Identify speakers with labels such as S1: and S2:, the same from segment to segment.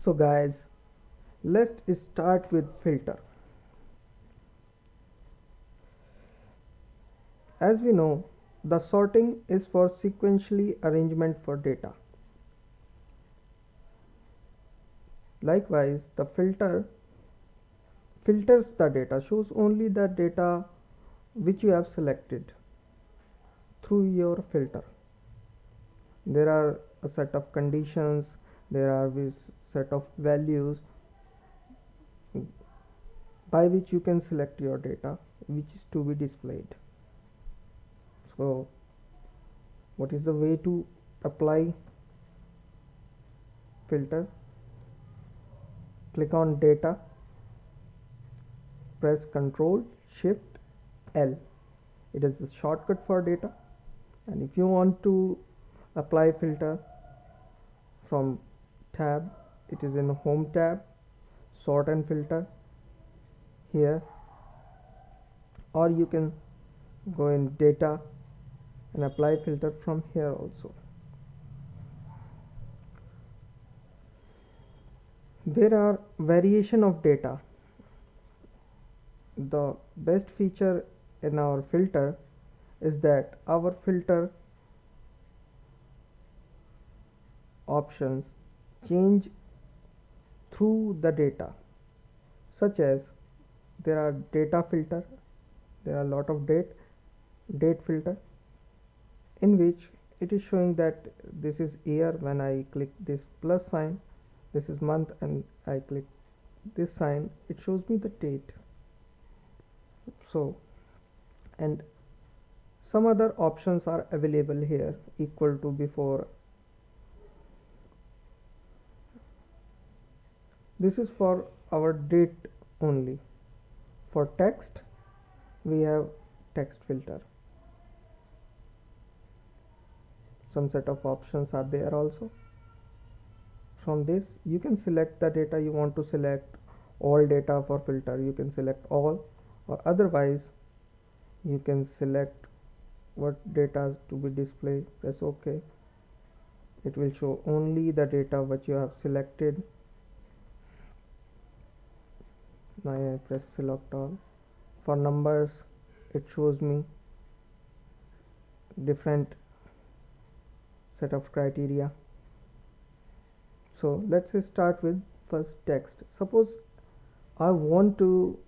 S1: So guys, let's start with filter. As we know, the sorting is for sequentially arrangement for data. Likewise, the filter filters the data, shows only the data which you have selected through your filter. There are a set of conditions, there are this set of values by which you can select your data which is to be displayed. So what is the way to apply filter? Click on data, press Ctrl Shift L. It is the shortcut for data. And if you want to apply filter from tab, it is in home tab, sort and filter here, or you can go in data and apply filter from here also. There are variation of data. The best feature in our filter is that our filter options change through the data, such as there are data filter, there are a lot of date filter, in which it is showing that this is year. When I click this plus sign, this is month, and I click this sign, it shows me the date. So, and some other options are available here, equal to, before. This is for our date only. For text, we have text filter. Some set of options are there also. From this you can select the data you want to select. All data for filter, you can select all, or otherwise you can select what data to be displayed. Press OK. It will show only the data which you have selected. Now I press select all. For numbers, it shows me different set of criteria. So let's start with first text. Suppose I want to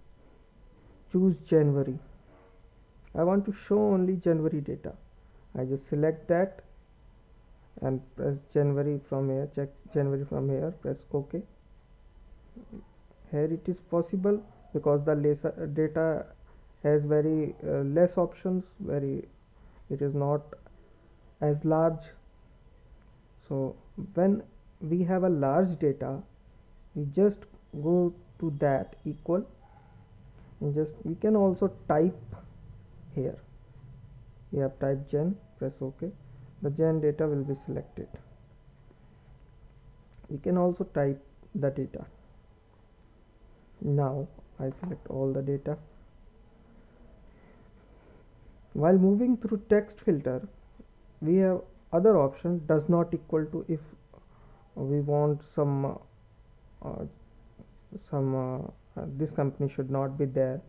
S1: choose January. I want to show only January data. I just select that and press January from here, check January from here, press OK. Here it is possible because the data has very less options, it is not as large. So when we have a large data, we just go to that equal, and just we can also type here. We have typed gen, press OK. The gen data will be selected. We can also type the data. Now I select all the data. While moving through text filter, we have other options. Does not equal to, if we want this company should not be there,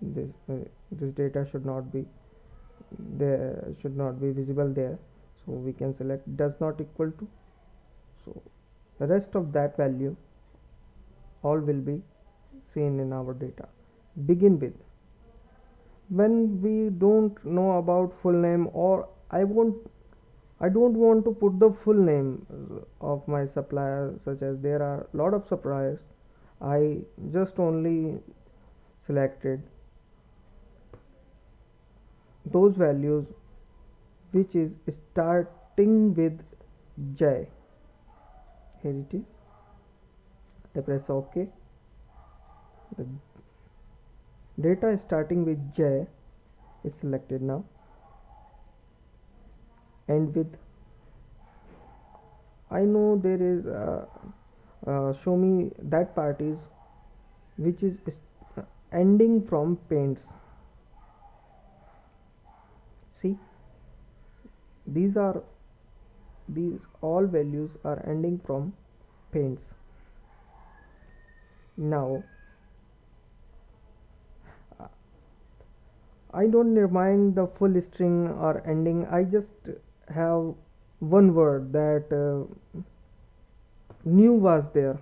S1: this data should not be there, should not be visible there, so we can select does not equal to. So the rest of that value all will be seen in our data. Begin with, when we don't know about full name, or I don't want to put the full name of my supplier, such as there are a lot of suppliers, I just only selected those values which is starting with J. Here it is. I press OK. The data starting with J is selected now. End with, I know there is show me that part is which is ending from paints. See, these all values are ending from paints. Now I don't remind the full string or ending. I just have one word that new was there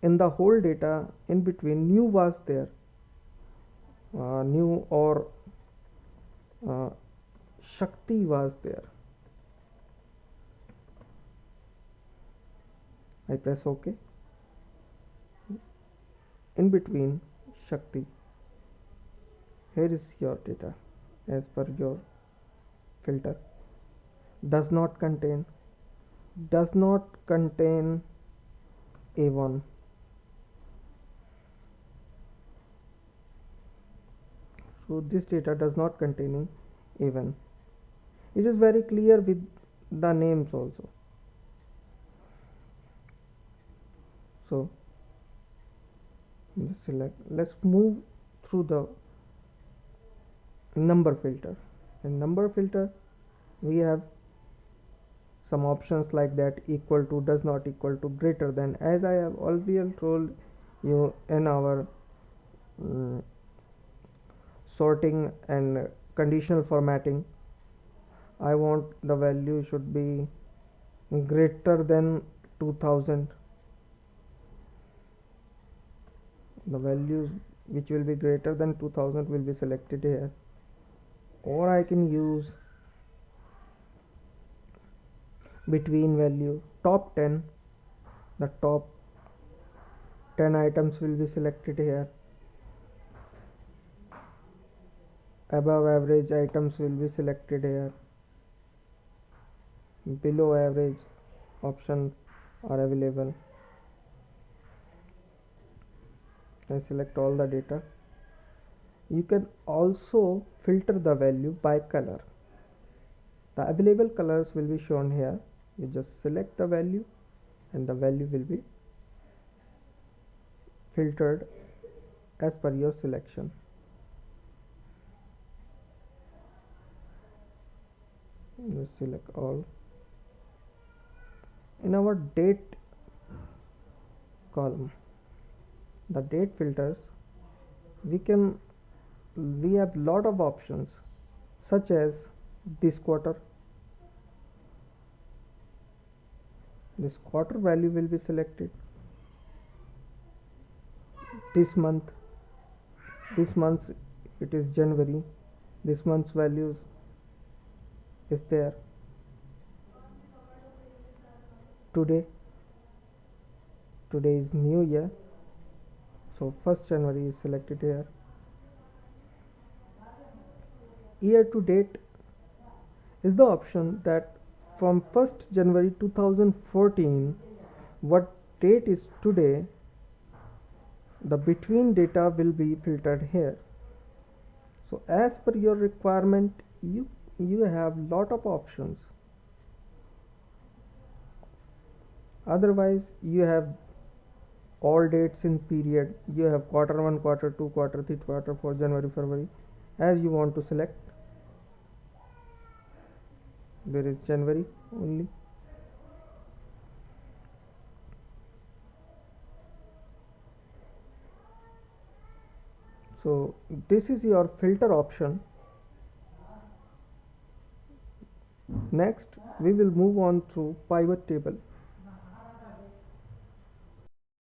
S1: in the whole data. In between, new was there. New or uh, Shakti was there. I press OK. In between, Shakti. Here is your data as per your filter. Does not contain A1. So this data does not contain A1. It is very clear with the names also. So select. Let's move through the number filter. In number filter, we have some options like that: equal to, does not equal to, greater than. As I have already told you in our sorting and conditional formatting, I want the value should be greater than 2000. The values which will be greater than 2000 will be selected here, or I can use between value. Top 10, the top 10 items will be selected here. Above average items will be selected here. Below average options are available. I select all the data. You can also filter the value by color. The available colors will be shown here. You just select the value and the value will be filtered as per your selection. Just select all. In our date column, the date filters, we have lot of options, such as this quarter. This quarter value will be selected. This month it is January. This month's values is there. Today is New Year, so 1st January is selected here. Year to date is the option that from 1st January 2014, what date is today, the between data will be filtered here. So as per your requirement, you have lot of options. Otherwise, you have all dates in period. You have quarter 1, quarter 2, quarter 3, quarter 4, January, February, as you want to select. There is January only. So this is your filter option. Next, we will move on to pivot table.